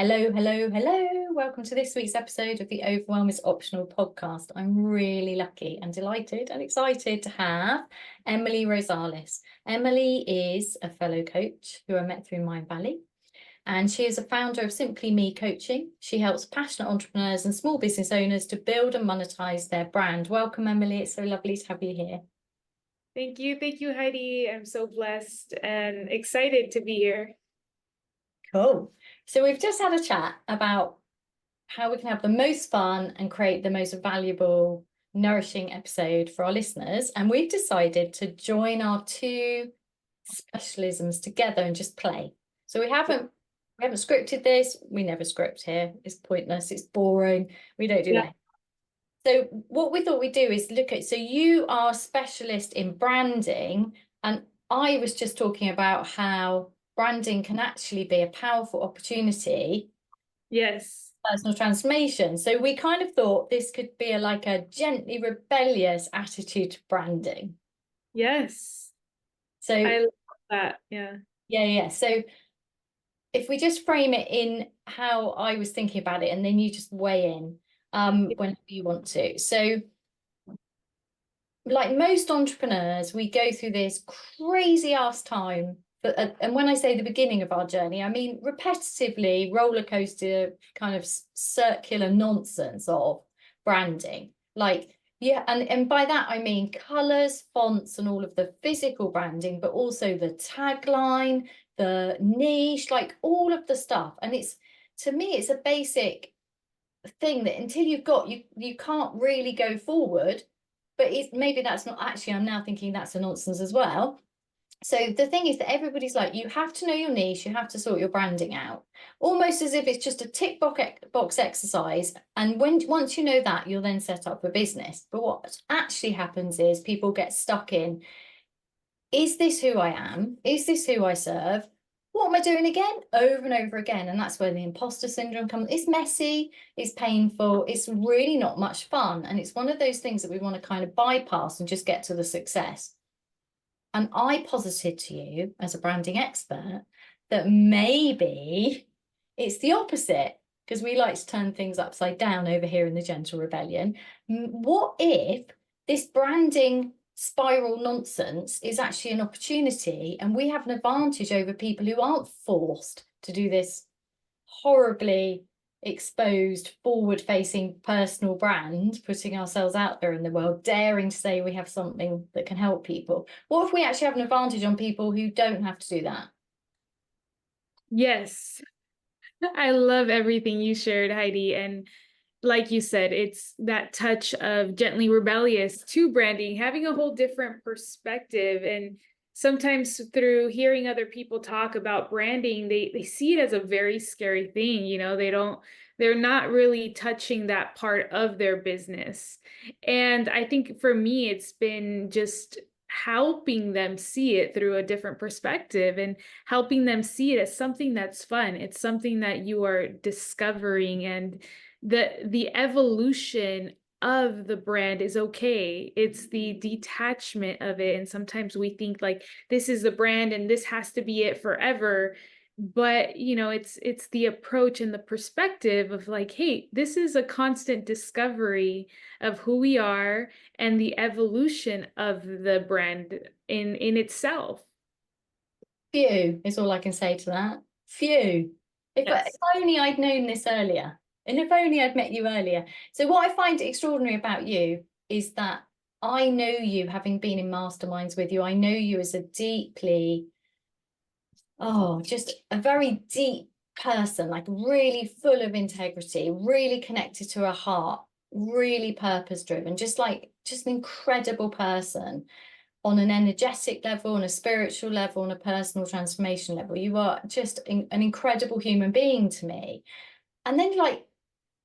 Hello, hello, hello. Welcome to this week's episode of the Overwhelm is Optional podcast. I'm really lucky and delighted and excited to have Emily Rosales. Emily is a fellow coach who I met through Mindvalley, and she is a founder of Simply Me Coaching. She helps passionate entrepreneurs and small business owners to build and monetize their brand. Welcome, Emily. It's so lovely to have you here. Thank you, Heidi. I'm so blessed and excited to be here. Cool. So we've just had a chat about how we can have the most fun and create the most valuable, nourishing episode for our listeners. And we've decided to join our two specialisms together and just play. So we haven't scripted this. We never script here. It's pointless. It's boring. We don't do that. So what we thought we'd do is look at, so you are a specialist in branding, and I was just talking about how branding can actually be a powerful opportunity. Yes. Personal transformation. So we kind of thought this could be like a gently rebellious attitude to branding. Yes. So I love that. Yeah. Yeah. So if we just frame it in how I was thinking about it, and then you just weigh in whenever you want to. So like most entrepreneurs, we go through this crazy ass time. And when I say the beginning of our journey, I mean repetitively roller coaster kind of circular nonsense of branding. Like, yeah, and by that I mean colors, fonts, and all of the physical branding, but also the tagline, the niche, like all of the stuff. And it's, to me, it's a basic thing that until you've got, you can't really go forward. But maybe that's not actually, I'm now thinking that's a nonsense as well. So the thing is that everybody's like, you have to know your niche, you have to sort your branding out, almost as if it's just a tick box exercise. And once you know that, you'll then set up a business. But what actually happens is people get stuck in, is this who I am? Is this who I serve? What am I doing again? Over and over again. And that's where the imposter syndrome comes. It's messy, it's painful, it's really not much fun. And it's one of those things that we want to kind of bypass and just get to the success. And I posited to you as a branding expert that maybe it's the opposite, because we like to turn things upside down over here in the Gentle Rebellion. What if this branding spiral nonsense is actually an opportunity, and we have an advantage over people who aren't forced to do this horribly exposed, forward-facing personal brand, putting ourselves out there in the world, daring to say we have something that can help people? What if we actually have an advantage on people who don't have to do that? Yes. I love everything you shared, Heidi. And like you said, it's that touch of gently rebellious to branding, having a whole different perspective. And sometimes through hearing other people talk about branding, they see it as a very scary thing. They're not really touching that part of their business. And I think for me, it's been just helping them see it through a different perspective and helping them see it as something that's fun. It's something that you are discovering, and the evolution of the brand is okay. It's the detachment of it. And sometimes we think like this is the brand and this has to be it forever. But it's the approach and the perspective of like, hey, this is a constant discovery of who we are and the evolution of the brand in itself. Phew is all I can say to that. Phew. If only I'd known this earlier, and if only I'd met you earlier. So what I find extraordinary about you is that I know you, having been in masterminds with you, I know you as a deeply, just a very deep person, like really full of integrity, really connected to her heart, really purpose driven, just an incredible person on an energetic level, on a spiritual level, on a personal transformation level. You are just an incredible human being to me. And then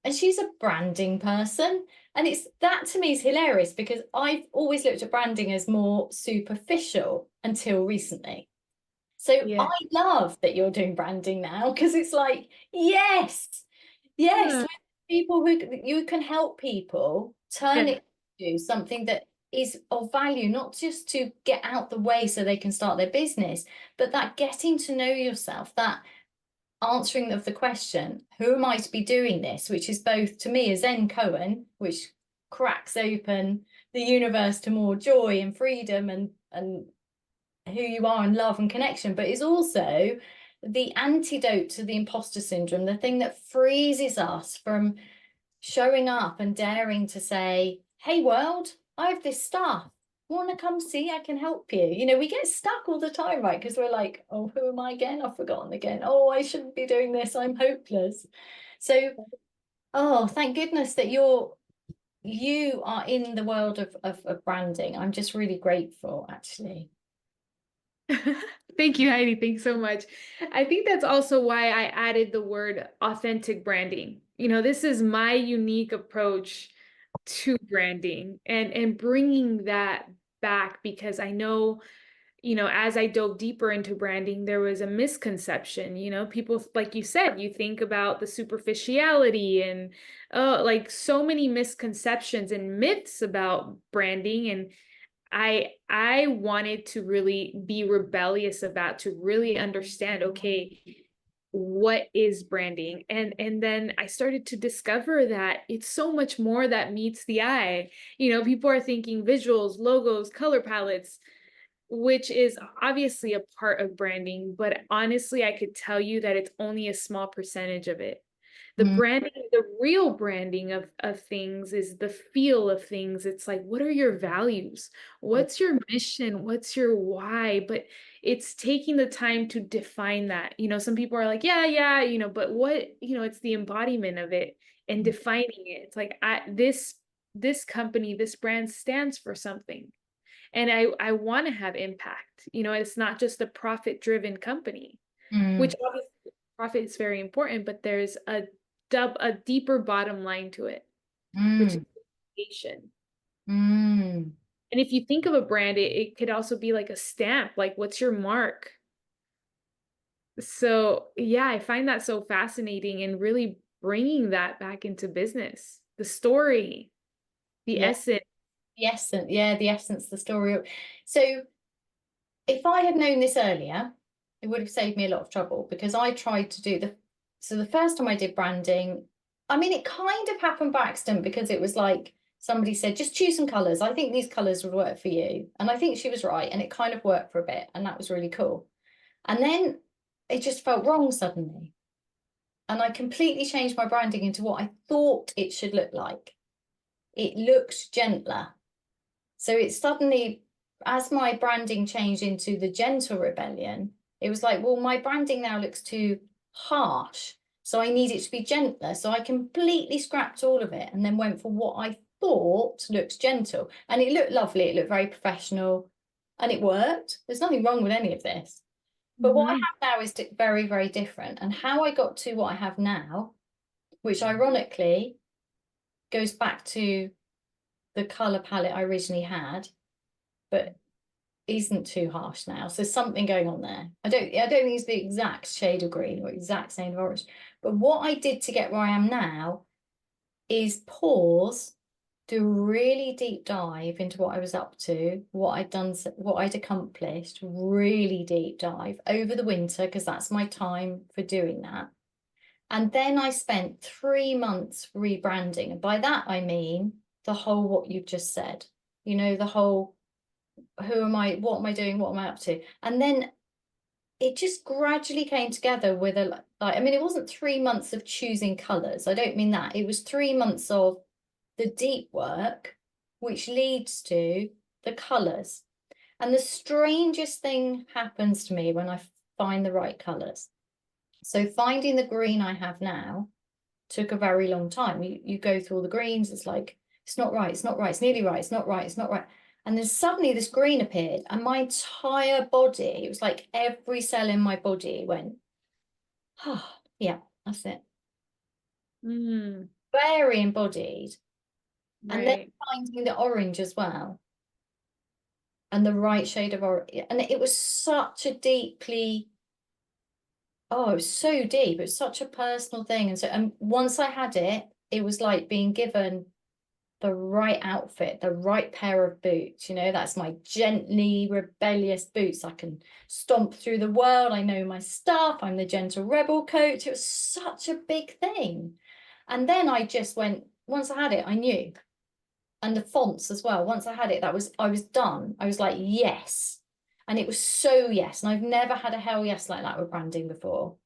and she's a branding person. And it's that to me is hilarious, because I've always looked at branding as more superficial until recently. So I love that you're doing branding now, because it's like, yes, people who you can help people turn it into something that is of value, not just to get out the way so they can start their business, but that getting to know yourself, that answering of the question, who am I to be doing this? Which is both, to me, a Zen koan, which cracks open the universe to more joy and freedom and who you are and love and connection, but is also the antidote to the imposter syndrome, the thing that freezes us from showing up and daring to say, hey world, I have this stuff, want to come see, I can help you. You know, we get stuck all the time, right? Because we're like, oh, who am I again? I've forgotten again. Oh, I shouldn't be doing this, I'm hopeless. So, oh, thank goodness that you are in the world of branding. I'm just really grateful, actually. Thank you, Heidi. Thanks so much. I think that's also why I added the word authentic branding. You know, this is my unique approach to branding and bringing that back, because I know, you know, as I dove deeper into branding, there was a misconception. You know, people, like you said, you think about the superficiality and like so many misconceptions and myths about branding. And I wanted to really be rebellious about, to really understand, okay, what is branding? And then I started to discover that it's so much more that meets the eye. You know, people are thinking visuals, logos, color palettes, which is obviously a part of branding, but honestly, I could tell you that it's only a small percentage of it. The branding, the real branding of things is the feel of things. It's like, what are your values? What's your mission? What's your why? But it's taking the time to define that. You know, some people are like, yeah, you know, but what, you know, it's the embodiment of it and defining it. It's like, this company, this brand stands for something. And I want to have impact. You know, it's not just a profit-driven company, which obviously profit is very important, but there's a deeper bottom line to it, which is communication. And if you think of a brand, it could also be like a stamp, like what's your mark? So yeah, I find that so fascinating, and really bringing that back into business, the story, the essence. The essence, yeah, the essence, the story. So if I had known this earlier, it would have saved me a lot of trouble, because I tried to do the first time I did branding, I mean, it kind of happened by accident, because it was like somebody said, just choose some colours. I think these colours would work for you. And I think she was right. And it kind of worked for a bit. And that was really cool. And then it just felt wrong suddenly. And I completely changed my branding into what I thought it should look like. It looked gentler. So it suddenly, as my branding changed into the gentle rebellion, it was like, well, my branding now looks too harsh, so I need it to be gentler. So I completely scrapped all of it and then went for what I thought looks gentle. And it looked lovely. It looked very professional and it worked. There's nothing wrong with any of this. But what I have now is very, very different. And how I got to what I have now, which ironically goes back to the color palette I originally had, but isn't too harsh now. So something going on there. I don't think it's the exact shade of green or exact shade of orange. But what I did to get where I am now is pause, do a really deep dive into what I was up to, what I'd done, what I'd accomplished, really deep dive over the winter, because that's my time for doing that. And then I spent 3 months rebranding. And by that, I mean the whole, what you've just said, you know, the whole, who am I, what am I doing, what am I up to? And then it just gradually came together with a, like, I mean, it wasn't 3 months of choosing colors. I don't mean that. It was 3 months of the deep work, which leads to the colors. And the strangest thing happens to me when I find the right colors. So finding the green I have now took a very long time. You go through all the greens, it's like, it's not right, it's not right, it's nearly right, it's not right, it's not right. And then suddenly this green appeared, and my entire body, it was like every cell in my body went, oh, yeah, that's it. Very embodied. Right. And then finding the orange as well. And the right shade of orange. And it was such a deeply, oh, it was so deep. It was such a personal thing. And so, and once I had it, it was like being given the right outfit, the right pair of boots. You know, that's my gently rebellious boots. I can stomp through the world. I know my stuff. I'm the gentle rebel coach. It was such a big thing. And then I just went, once I had it, I knew. And the fonts as well. Once I had it, I was done. I was like, yes. And it was so yes. And I've never had a hell yes like that with branding before.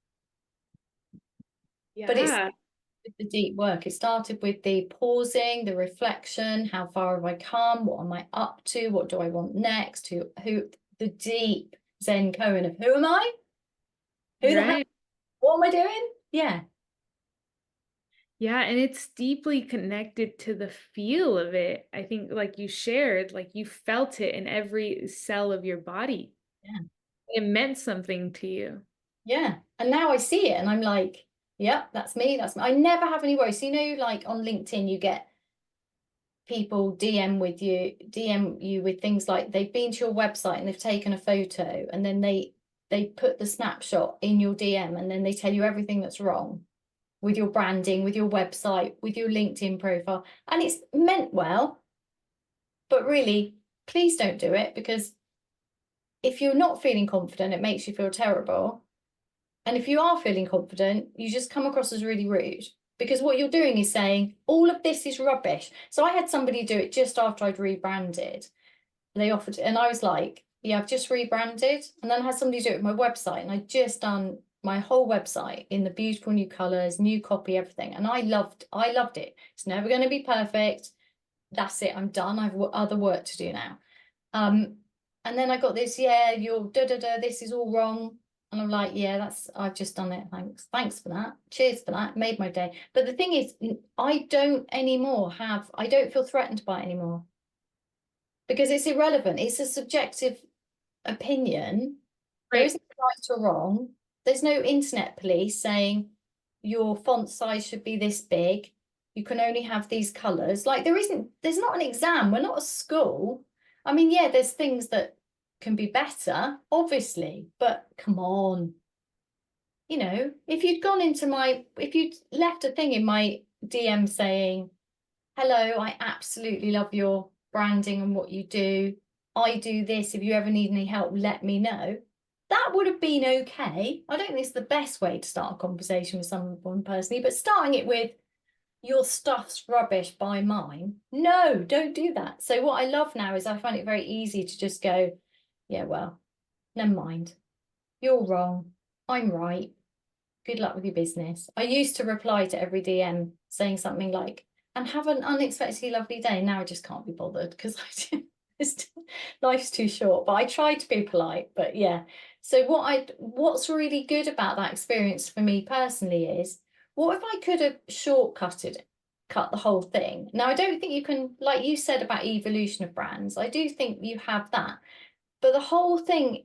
But it's Yeah. the deep work. It started with the pausing, the reflection, how far have I come? What am I up to? What do I want next? Who the deep Zen koan of who am I? Who the hell? Right. What am I doing? Yeah. Yeah, and it's deeply connected to the feel of it. I think, like you shared, like you felt it in every cell of your body. Yeah. It meant something to you. Yeah. And now I see it and I'm like, yep, that's me. That's me. I never have any worries. So, you know, like on LinkedIn, you get people DM you with things like they've been to your website and they've taken a photo and then they put the snapshot in your DM and then they tell you everything that's wrong with your branding, with your website, with your LinkedIn profile. And it's meant well, but really, please don't do it, because if you're not feeling confident, it makes you feel terrible. And if you are feeling confident, you just come across as really rude, because what you're doing is saying all of this is rubbish. So I had somebody do it just after I'd rebranded. They offered, and I was like, yeah, I've just rebranded. And then I had somebody do it with my website, and I'd just done my whole website in the beautiful new colors, new copy, everything. And I loved it. It's never going to be perfect. That's it. I'm done. I've other work to do now. And then I got this, yeah, you're this is all wrong. And I'm like, yeah, I've just done it. Thanks for that. Cheers for that. Made my day. But the thing is, I don't feel threatened by it anymore, because it's irrelevant. It's a subjective opinion. There Right. isn't right or wrong. There's no internet police saying your font size should be this big. You can only have these colors. Like there's not an exam. We're not a school. I mean, yeah, there's things that can be better, obviously, but come on. You know, if you'd left a thing in my DM saying, hello, I absolutely love your branding and what you do. I do this. If you ever need any help, let me know. That would have been okay. I don't think it's the best way to start a conversation with someone personally, but starting it with, your stuff's rubbish, buy mine. No, don't do that. So what I love now is I find it very easy to just go, yeah, well, never mind. You're wrong. I'm right. Good luck with your business. I used to reply to every DM saying something like, and have an unexpectedly lovely day. Now I just can't be bothered, because life's too short. But I try to be polite. But yeah. So what's really good about that experience for me personally is, what if I could have cut the whole thing? Now, I don't think you can, like you said about evolution of brands, I do think you have that. But the whole thing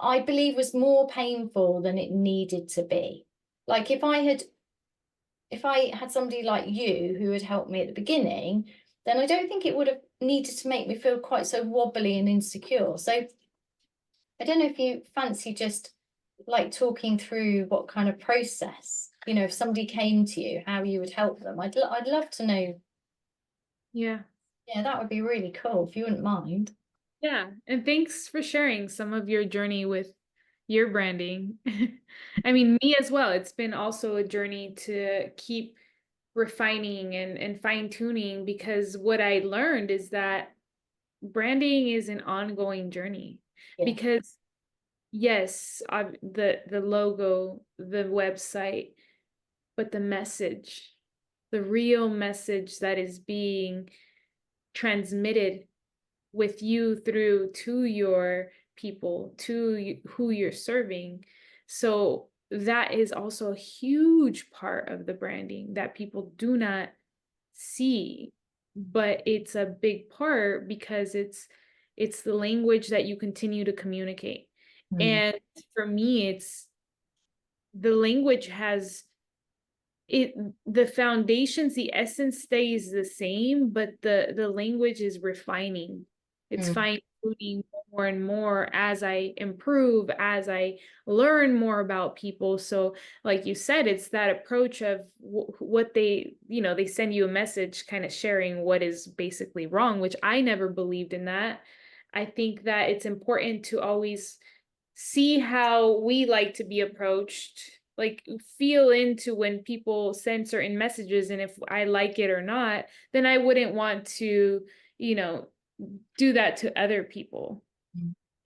I believe was more painful than it needed to be. Like if I had somebody like you who had helped me at the beginning, then I don't think it would have needed to make me feel quite so wobbly and insecure. So I don't know if you fancy just like talking through what kind of process, you know, if somebody came to you, how you would help them. I'd love to know. Yeah. Yeah, that would be really cool if you wouldn't mind. Yeah. And thanks for sharing some of your journey with your branding. I mean, me as well. It's been also a journey to keep refining and fine tuning, because what I learned is that branding is an ongoing journey. Yeah. Because yes, the logo, the website, but the message, the real message that is being transmitted with you through to your people, to who you're serving. So that is also a huge part of the branding that people do not see, but it's a big part, because it's the language that you continue to communicate. Mm. And for me, it's the language has it, the foundations, the essence stays the same, but the language is refining It's fine-tuning more and more as I improve, as I learn more about people. So like you said, it's that approach of what they, they send you a message kind of sharing what is basically wrong, which I never believed in that. I think that it's important to always see how we like to be approached, like feel into when people send certain messages, and if I like it or not, then I wouldn't want to, do that to other people.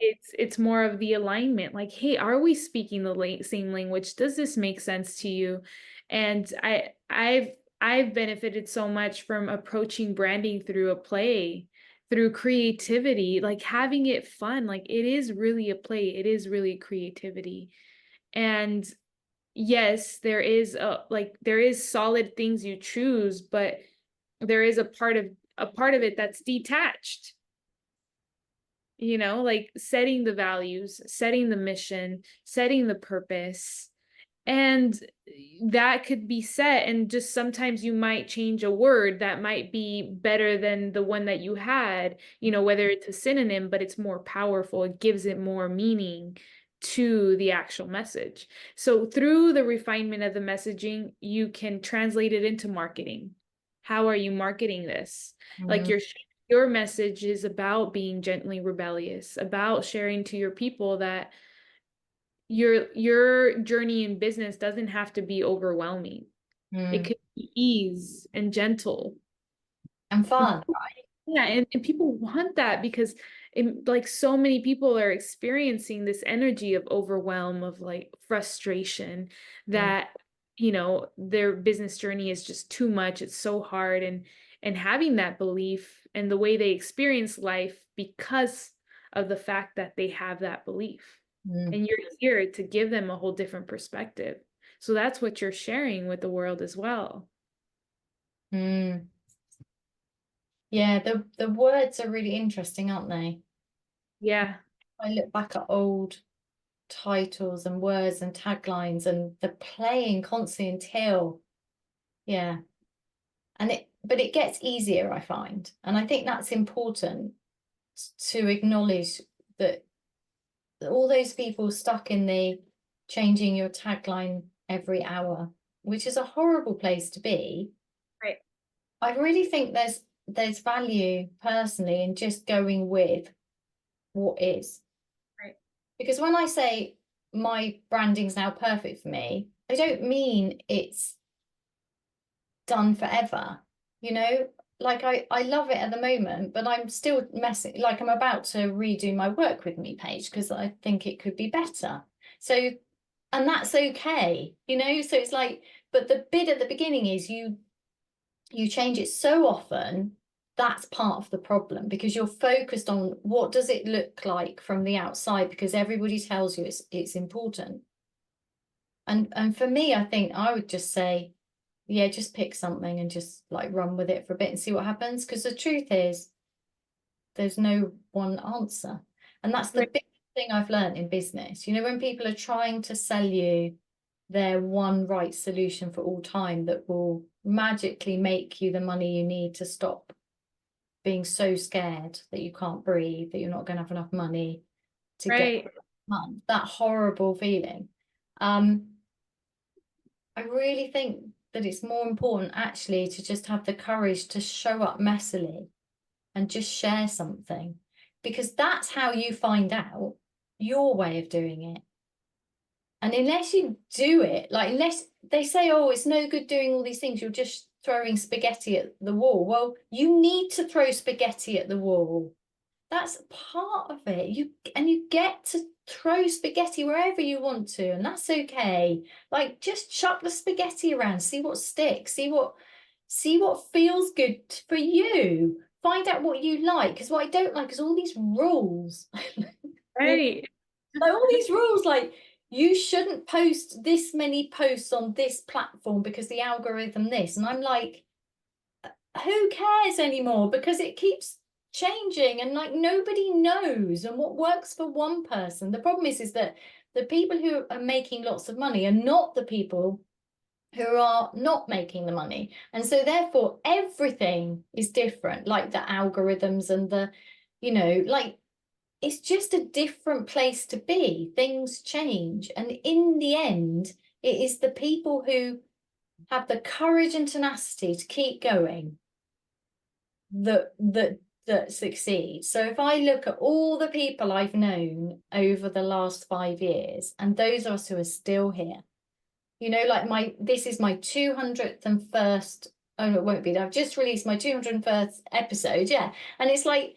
It's more of the alignment, like, hey, are we speaking the same language? Does this make sense to you? And I've benefited so much from approaching branding through a play, through creativity, like having it fun. Like, it is really a play, it is really creativity. And yes, there is solid things you choose, but there is a part of it that's detached, like setting the values, setting the mission, setting the purpose. And that could be set, and just sometimes you might change a word that might be better than the one that you had, whether it's a synonym, but it's more powerful, it gives it more meaning to the actual message. So through the refinement of the messaging, you can translate it into marketing. How are you marketing this? Like, your message is about being gently rebellious, about sharing to your people that your journey in business doesn't have to be overwhelming. It could be ease and gentle and fun, right? Yeah, and people want that, because like so many people are experiencing this energy of overwhelm, of like frustration, that their business journey is just too much, it's so hard, and having that belief and the way they experience life because of the fact that they have that belief. And you're here to give them a whole different perspective. So that's what you're sharing with the world as well. Yeah, the words are really interesting, aren't they? Yeah. I look back at old titles and words and taglines, and the playing constantly until, but it gets easier, I find. And I think that's important to acknowledge, that all those people stuck in the changing your tagline every hour, which is a horrible place to be. Right. I really think there's value personally in just going with what is. Right. Because when I say my branding's now perfect for me, I don't mean it's done forever. Like I love it at the moment, but I'm still messing, like I'm about to redo my work with me page because I think it could be better. So, and that's okay, so it's like, but the bit at the beginning is you change it so often, that's part of the problem, because you're focused on what does it look like from the outside, because everybody tells you it's important. And for me, I think I would just say, yeah, just pick something and just like run with it for a bit and see what happens. Because the truth is, there's no one answer. And that's the big thing I've learned in business. When people are trying to sell you their one right solution for all time that will magically make you the money you need to stop being so scared that you can't breathe, that you're not going to have enough money to get that horrible feeling. I really think that it's more important actually to just have the courage to show up messily and just share something, because that's how you find out your way of doing it. And unless you do it, like, unless they say, oh, it's no good doing all these things, you're just throwing spaghetti at the wall. Well, you need to throw spaghetti at the wall. That's part of it. You get to throw spaghetti wherever you want to, and that's okay. Like, just chuck the spaghetti around, see what sticks, see what feels good for you. Find out what you like, because what I don't like is all these rules. Right. Like all these rules, like, you shouldn't post this many posts on this platform because the algorithm this, and I'm like, who cares anymore? Because it keeps changing, and like nobody knows, and what works for one person. The problem is that the people who are making lots of money are not the people who are not making the money, and so therefore everything is different, like the algorithms and the you know, like, it's just a different place to be. Things change. And in the end, it is the people who have the courage and tenacity to keep going that succeed. So if I look at all the people I've known over the last 5 years, and those of us who are still here, you know, like this is my 201st, oh no, it won't be, I've just released my 201st episode, yeah. And it's like,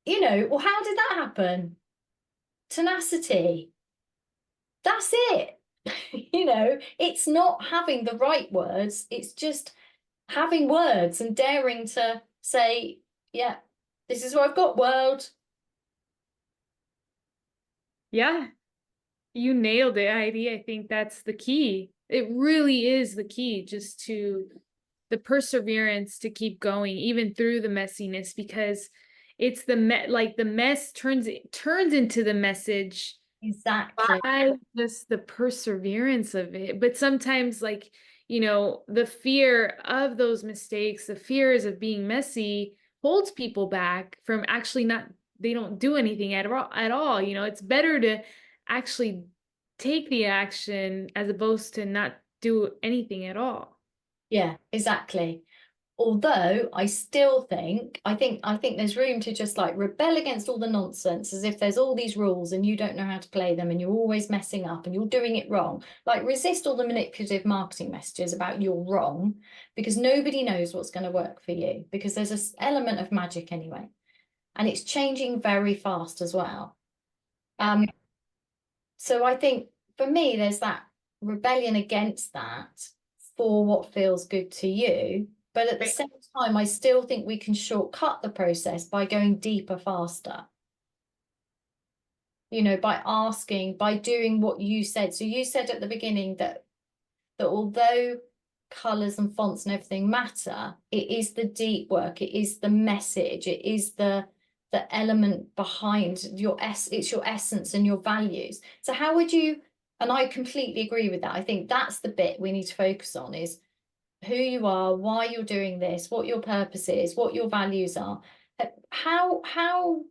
you know, well, how did that happen? Tenacity. That's it. You know, it's not having the right words, it's just having words and daring to say, yeah, this is what I've got, world. Yeah, you nailed it, Heidi. I think that's the key. It really is the key, just to the perseverance to keep going, even through the messiness, because it's the mess turns into the message Exactly. by just the perseverance of it. But sometimes, like, you know, the fear of those mistakes, the fears of being messy holds people back from actually they don't do anything at all. You know, it's better to actually take the action as opposed to not do anything at all. Yeah, exactly. Although I still think, I think there's room to just like rebel against all the nonsense, as if there's all these rules and you don't know how to play them and you're always messing up and you're doing it wrong. Like, resist all the manipulative marketing messages about you're wrong, because nobody knows what's going to work for you, because there's this element of magic anyway. And it's changing very fast as well. So I think for me, there's that rebellion against that for what feels good to you. But at the same time, I still think we can shortcut the process by going deeper, faster. You know, by asking, by doing what you said. So you said at the beginning that although colours and fonts and everything matter, it is the deep work, it is the message, it is the element behind it's your essence and your values. So how would you, and I completely agree with that, I think that's the bit we need to focus on, is who you are, why you're doing this, what your purpose is, what your values are. How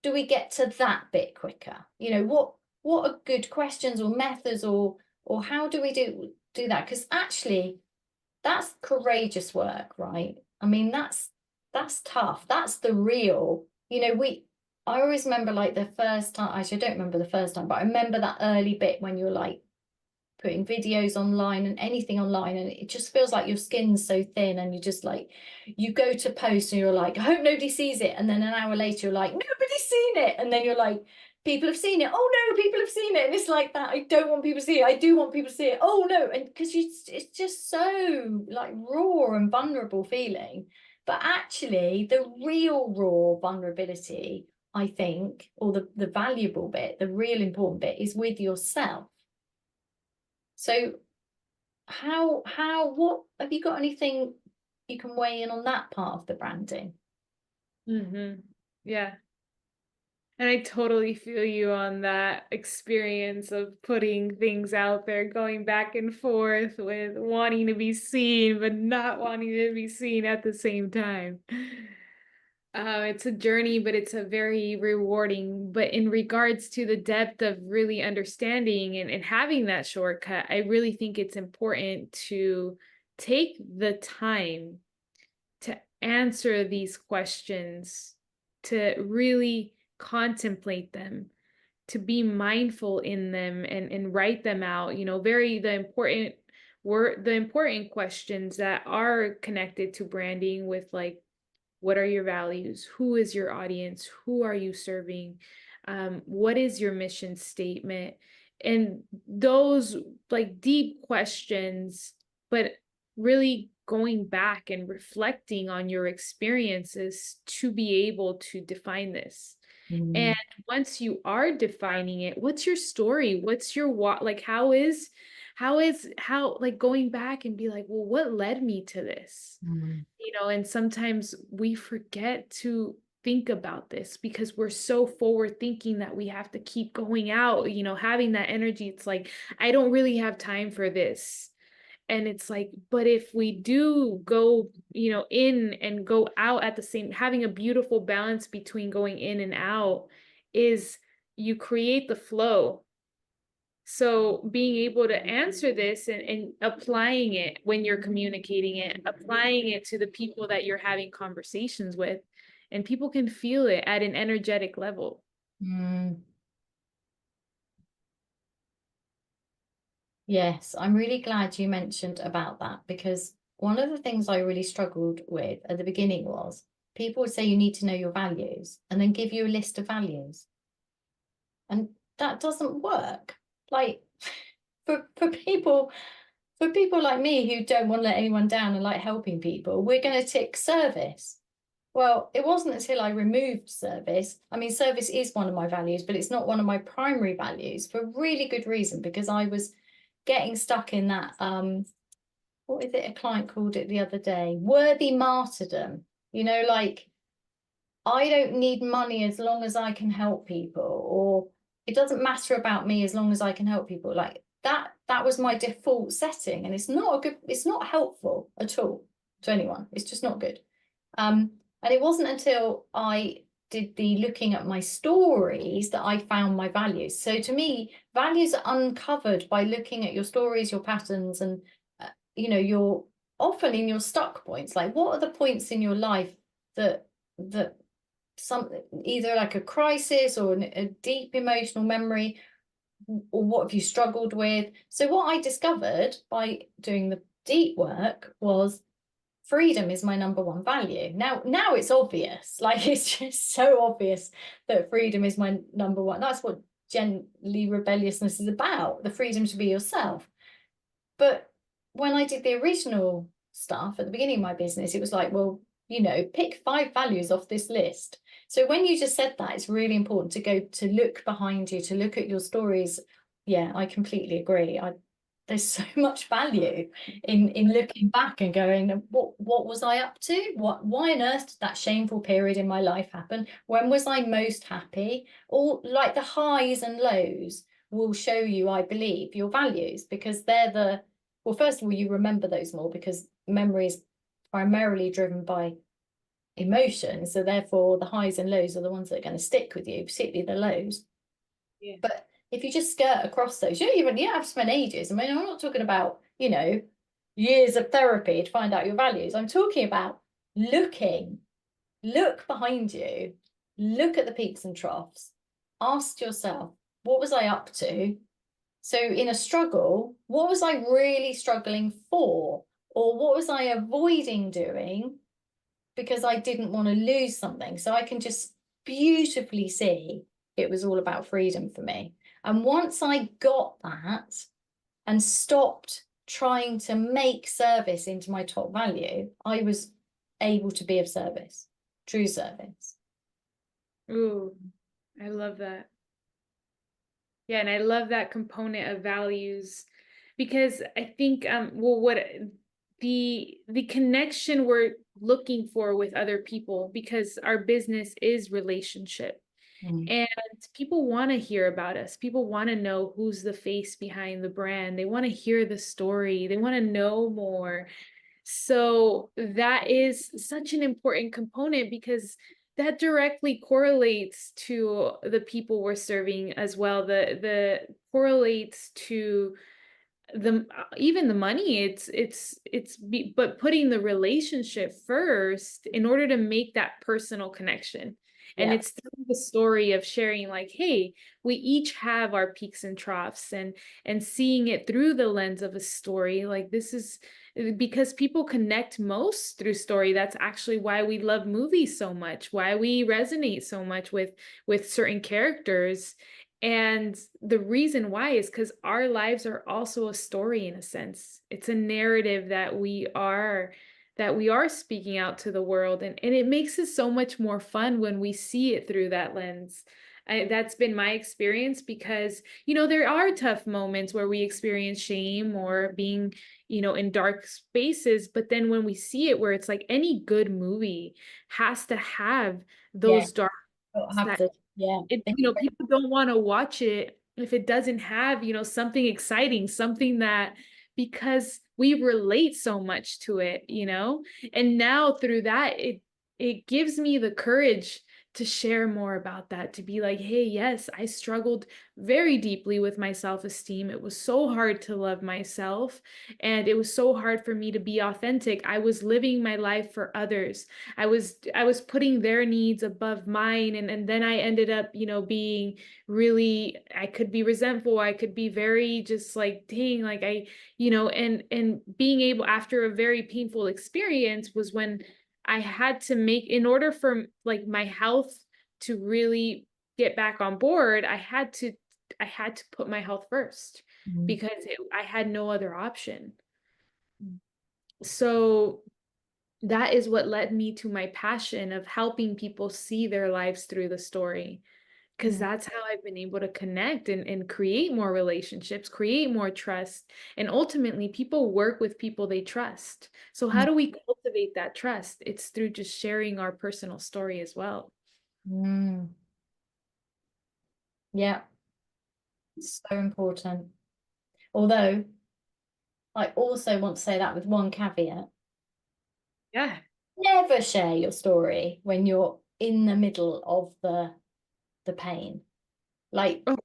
do we get to that bit quicker? You know, what are good questions or methods, or how do we do that? Because actually that's courageous work, right? I mean, that's tough. That's the real, you know, I always remember like the first time, actually I don't remember the first time, but I remember that early bit when you're like putting videos online and anything online, and it just feels like your skin's so thin, and you just like, you go to post and you're like, I hope nobody sees it, and then an hour later you're like, nobody's seen it, and then you're like, people have seen it, oh no, people have seen it, and it's like that, I don't want people to see it, I do want people to see it, oh no, and because it's just so like raw and vulnerable feeling. But actually the real raw vulnerability, I think, or the valuable bit, the real important bit, is with yourself. So what have you got, anything you can weigh in on that part of the branding? Yeah. And I totally feel you on that experience of putting things out there, going back and forth with wanting to be seen, but not wanting to be seen at the same time. It's a journey, but it's a very rewarding. But in regards to the depth of really understanding and having that shortcut, I really think it's important to take the time to answer these questions, to really contemplate them, to be mindful in them, and write them out. You know, the important questions that are connected to branding, with like, what are your values? Who is your audience? Who are you serving? What is your mission statement? And those like deep questions, but really going back and reflecting on your experiences to be able to define this. And once you are defining it, what's your story? What's your what? Like, how like going back and be like, well, what led me to this? You know, and sometimes we forget to think about this because we're so forward thinking that we have to keep going out, you know, having that energy. It's like, I don't really have time for this. And it's like, but if we do go, in and go out at the same, having a beautiful balance between going in and out, is you create the flow. So being able to answer this and applying it when you're communicating it, applying it to the people that you're having conversations with, and people can feel it at an energetic level. Yes, I'm really glad you mentioned about that, because one of the things I really struggled with at the beginning was people would say you need to know your values and then give you a list of values. And that doesn't work. Like for people like me who don't want to let anyone down and like helping people, we're going to tick service. Well, it wasn't until I removed service. I mean, service is one of my values, but it's not one of my primary values for really good reason, because I was getting stuck in that, what is it? A client called it the other day, worthy martyrdom. Like, I don't need money as long as I can help people, or it doesn't matter about me as long as I can help people. Like that was my default setting, and it's not helpful at all to anyone. It's just not good. And it wasn't until I did the looking at my stories that I found my values. So to me, values are uncovered by looking at your stories, your patterns, and you're often in your stuck points. Like, what are the points in your life that something, either like a crisis or a deep emotional memory, or what have you struggled with? So what I discovered by doing the deep work was freedom is my number one value. Now it's obvious, like it's just so obvious that freedom is my number one. That's what gently rebelliousness is about, the freedom to be yourself. But when I did the original stuff at the beginning of my business, it was like, well, pick 5 values off this list. So when you just said that, it's really important to go to look behind you, to look at your stories. Yeah, I completely agree. There's so much value in looking back and going, what was I up to? Why on earth did that shameful period in my life happen? When was I most happy? All like the highs and lows will show you, I believe, your values, because they're well, first of all, you remember those more because memory is primarily driven by emotion. So therefore, the highs and lows are the ones that are going to stick with you, particularly the lows. Yeah. But if you just skirt across those, you don't have to spend ages. I mean, I'm not talking about, years of therapy to find out your values. I'm talking about look behind you, look at the peaks and troughs, ask yourself, what was I up to? So in a struggle, what was I really struggling for? Or what was I avoiding doing because I didn't want to lose something? So I can just beautifully see it was all about freedom for me. And once I got that and stopped trying to make service into my top value, I was able to be of service, true service. Ooh, I love that. Yeah, and I love that component of values, because I think what the connection we're looking for with other people, because our business is relationship. And people want to hear about us. People want to know who's the face behind the brand. They want to hear the story. They want to know more. So that is such an important component, because that directly correlates to the people we're serving as well. The correlates to even the money. But putting the relationship first in order to make that personal connection. And it's through the story of sharing, like, hey, we each have our peaks and troughs, and seeing it through the lens of a story. Like, this is because people connect most through story. That's actually why we love movies so much, why we resonate so much with certain characters. And the reason why is because our lives are also a story in a sense. It's a narrative that we are speaking out to the world. And it makes it so much more fun when we see it through that lens. That's been my experience, because, there are tough moments where we experience shame or being, in dark spaces. But then when we see it, where it's like any good movie has to have those dark. People don't want to watch it if it doesn't have, something exciting, something that, because we relate so much to it, and now through that, it gives me the courage to share more about that, to be like, hey, yes, I struggled very deeply with my self-esteem. It was so hard to love myself, and it was so hard for me to be authentic. I was living my life for others. I was putting their needs above mine, and then I ended up, being really, I could be resentful. I could be very just like, dang, like and being able, after a very painful experience, was when I had to make, in order for like my health to really get back on board, I had to put my health first, because I had no other option. So that is what led me to my passion of helping people see their lives through the story, because that's how I've been able to connect and create more relationships, create more trust. And ultimately, people work with people they trust. So how do we cultivate that trust? It's through just sharing our personal story as well. Yeah, so important. Although I also want to say that with one caveat. Yeah. Never share your story when you're in the middle of the pain. Like, Oh.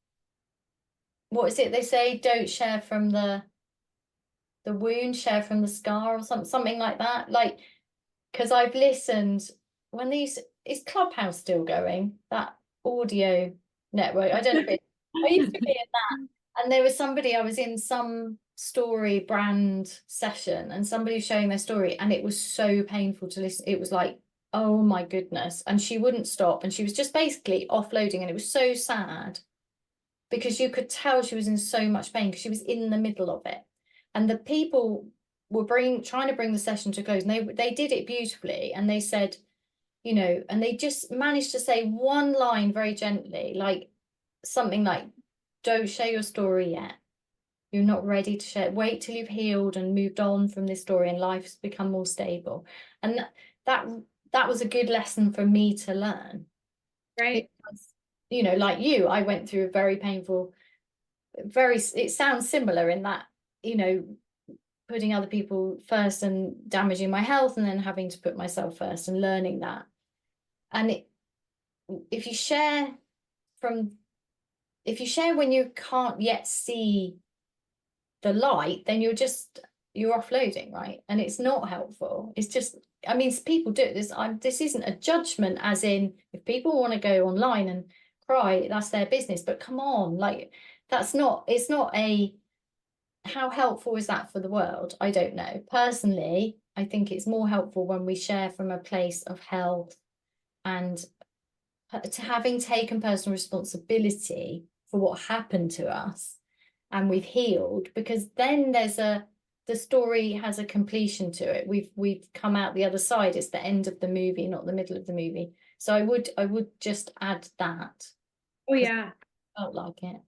what is it they say? Don't share from the wound, share from the scar, or something like that. Like, because I've listened when these, is Clubhouse still going? That audio network. I don't know if it, I used to be in that, and there was somebody, I was in some story brand session, and somebody was showing their story, and it was so painful to listen. It was like, oh my goodness. And she wouldn't stop, and she was just basically offloading, and it was so sad because you could tell she was in so much pain because she was in the middle of it. And the people were trying to bring the session to a close, and they did it beautifully. And they said, and they just managed to say one line very gently, like something like, don't share your story yet. You're not ready to share. Wait till you've healed and moved on from this story and life's become more stable. And that was a good lesson for me to learn. Right. Because, like you, I went through a very painful, it sounds similar in that, putting other people first and damaging my health, and then having to put myself first and learning that. And if you share when you can't yet see the light, then you're offloading, right? And it's not helpful. It's just, I mean, people do this. This isn't a judgment, as in, if people want to go online and cry, that's their business. But come on, like, it's not how helpful is that for the world? I don't know. Personally, I think it's more helpful when we share from a place of health and to having taken personal responsibility for what happened to us, and we've healed, because then the story has a completion to it. We've come out the other side. It's the end of the movie, not the middle of the movie. So I would just add that. Oh yeah. I felt like it.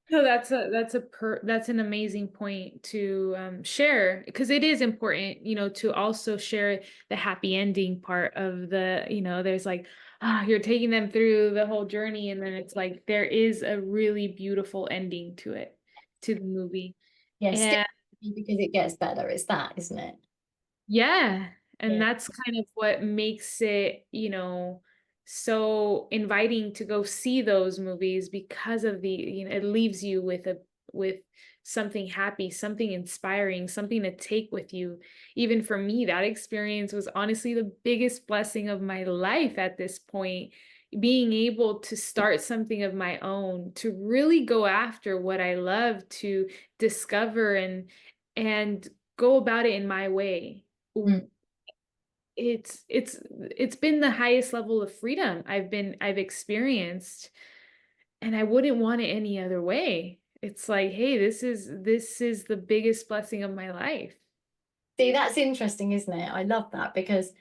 No, that's an amazing point to share, because it is important, to also share the happy ending part of the, there's like, you're taking them through the whole journey, and then it's like there is a really beautiful ending to it, to the movie. Yes, And because it gets better. It's that, isn't it? yeah, and Yeah. that's kind of what makes it, so inviting to go see those movies, because of the, it leaves you with something happy, something inspiring, something to take with you. Even for me, that experience was honestly the biggest blessing of my life at this point, being able to start something of my own, to really go after what I love, to discover and go about it in my way. Mm. It's been the highest level of freedom I've experienced, and I wouldn't want it any other way. It's like, hey, this is the biggest blessing of my life. See, that's interesting, isn't it? I love that, because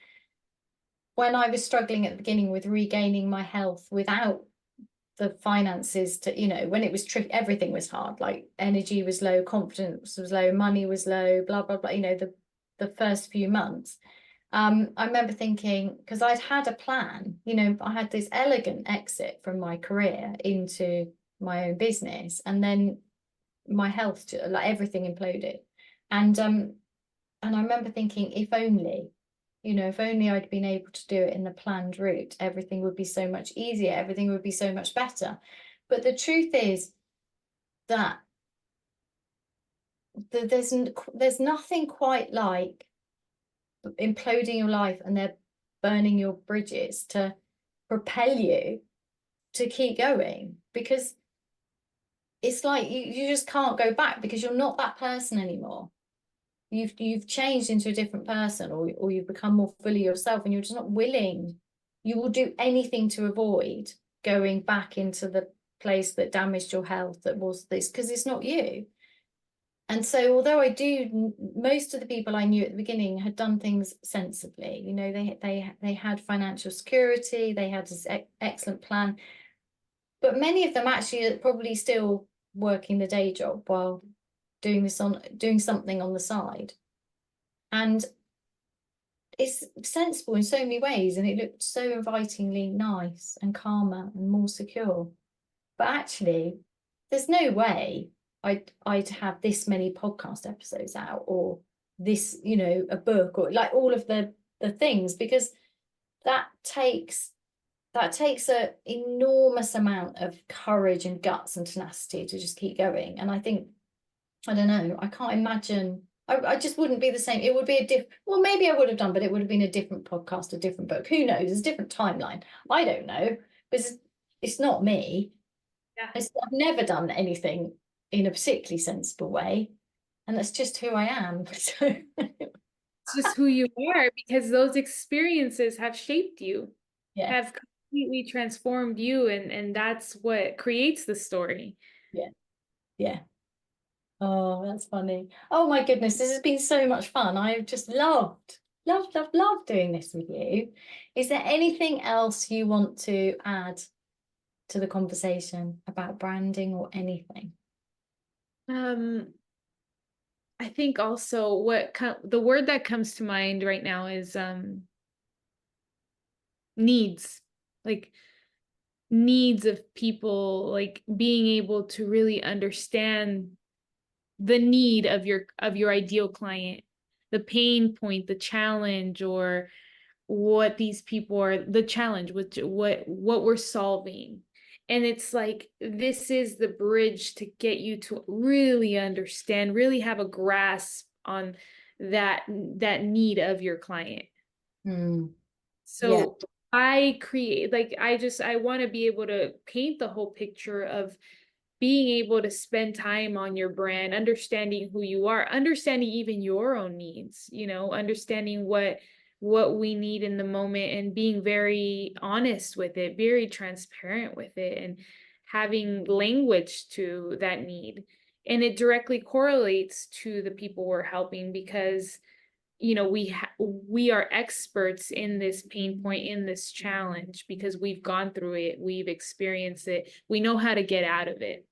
when I was struggling at the beginning with regaining my health without the finances to, when it was tricky, everything was hard. Like, energy was low, confidence was low, money was low, blah, blah, blah, the first few months. I remember thinking, because I'd had a plan, I had this elegant exit from my career into my own business, and then my health, like, everything imploded. And I remember thinking, if only, if only I'd been able to do it in the planned route, everything would be so much easier, everything would be so much better. But the truth is that there's nothing quite like imploding your life and they're burning your bridges to propel you to keep going, because it's like you just can't go back, because you're not that person anymore. You've changed into a different person, or you've become more fully yourself, and you're just not willing. You will do anything to avoid going back into the place that damaged your health, that was this, because it's not you. And so, although most of the people I knew at the beginning had done things sensibly, they had financial security, they had this excellent plan, but many of them actually are probably still working the day job while doing something on the side. And it's sensible in so many ways, and it looked so invitingly nice and calmer and more secure. But actually, there's no way I'd have this many podcast episodes out, or this, a book, or like all of the things, because that takes an enormous amount of courage and guts and tenacity to just keep going. And I think, I don't know, I can't imagine, I just wouldn't be the same. It would be a different, well, maybe I would have done, but it would have been a different podcast, a different book. Who knows? It's a different timeline. I don't know, because it's not me. Yeah. I've never done anything in a particularly sensible way. And that's just who I am. So It's just who you are, because those experiences have shaped you, yeah, have completely transformed you, and that's what creates the story. yeah, yeah. Oh, that's funny. Oh my goodness, this has been so much fun. I've just loved doing this with you. Is there anything else you want to add to the conversation about branding or anything? I think also the word that comes to mind right now is needs. Like needs of people, like being able to really understand the need of your ideal client, the pain point, the challenge, or what these people are, the challenge, what we're solving. And it's like, this is the bridge to get you to really understand, really have a grasp on that need of your client. So I create, like, I want to be able to paint the whole picture of being able to spend time on your brand, understanding who you are, understanding even your own needs, understanding what we need in the moment, and being very honest with it, very transparent with it, and having language to that need. And it directly correlates to the people we're helping, because we are experts in this pain point, in this challenge, because we've gone through it, we've experienced it, we know how to get out of it.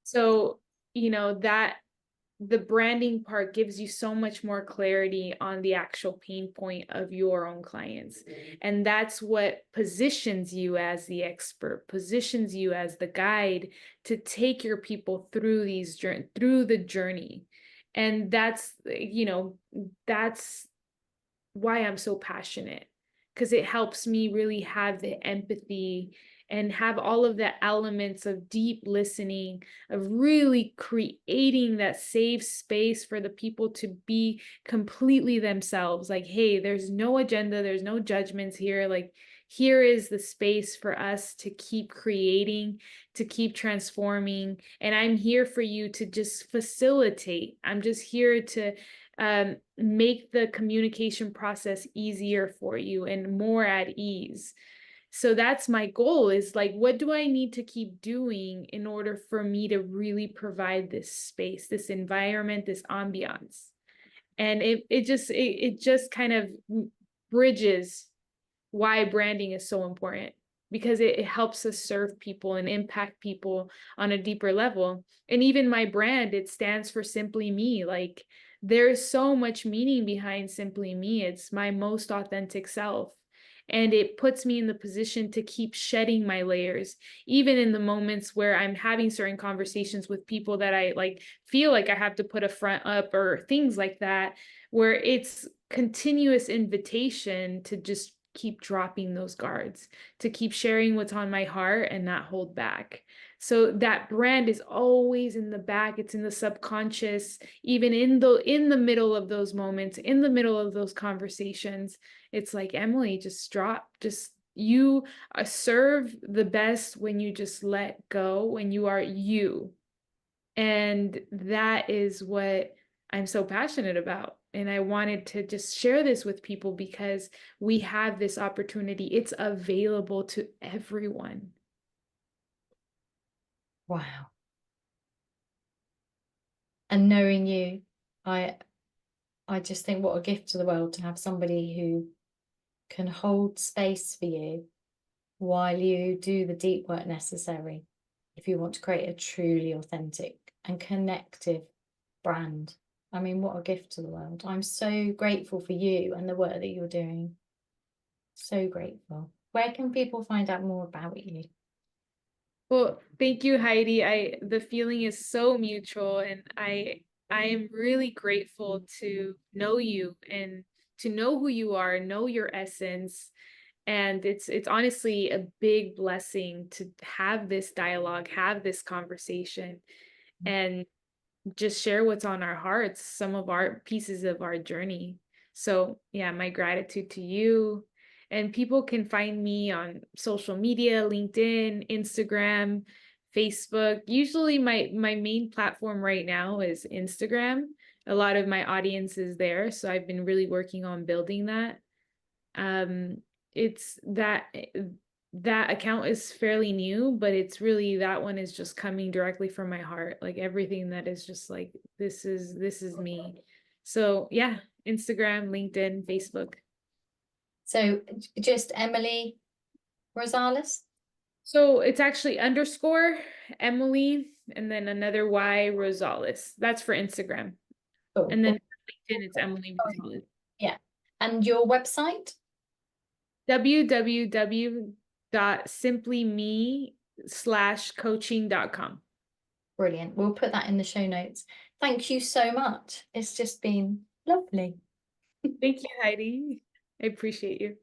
So that the branding part gives you so much more clarity on the actual pain point of your own clients, and that's what positions you as the expert, positions you as the guide to take your people through the journey. And that's why I'm so passionate, because it helps me really have the empathy and have all of the elements of deep listening, of really creating that safe space for the people to be completely themselves. Like, hey, there's no agenda, there's no judgments here. Like, here is the space for us to keep creating, to keep transforming. And I'm here for you to just facilitate. I'm just here to make the communication process easier for you and more at ease. So that's my goal, is like, what do I need to keep doing in order for me to really provide this space, this environment, this ambiance? And it just kind of bridges why branding is so important, because it helps us serve people and impact people on a deeper level. And even my brand, it stands for Simply Me. Like, there's so much meaning behind Simply Me. It's my most authentic self. And it puts me in the position to keep shedding my layers, even in the moments where I'm having certain conversations with people that I like feel like I have to put a front up or things like that, where it's continuous invitation to just keep dropping those guards, to keep sharing what's on my heart and not hold back. So that brand is always in the back, it's in the subconscious, even in the middle of those moments, in the middle of those conversations. It's like, Emily, just drop, just you serve the best when you just let go, when you are you. And that is what I'm so passionate about. And I wanted to just share this with people because we have this opportunity. It's available to everyone. Wow. And knowing you, I just think what a gift to the world to have somebody who can hold space for you while you do the deep work necessary if you want to create a truly authentic and connective brand. I mean, what a gift to the world. I'm so grateful for you and the work that you're doing. So grateful. Where can people find out more about you? Well, thank you, Heidi. The feeling is so mutual, and I am really grateful to know you and to know who you are, know your essence. And it's honestly a big blessing to have this dialogue, have this conversation, and just share what's on our hearts, some of our pieces of our journey. So yeah, my gratitude to you. And people can find me on social media, LinkedIn, Instagram, Facebook. Usually my main platform right now is Instagram. A lot of my audience is there, so I've been really working on building that. It's that account is fairly new, but it's really, that one is just coming directly from my heart. Like everything that is just like, this is me. So yeah, Instagram, LinkedIn, Facebook. So just Emily Rosales? So it's actually underscore Emily and then another Y Rosales. That's for Instagram. Cool. And then LinkedIn, it's Emily Rosales. Yeah. And your website? www.simplymE/coaching.com. Brilliant. We'll put that in the show notes. Thank you so much. It's just been lovely. Thank you, Heidi. I appreciate you.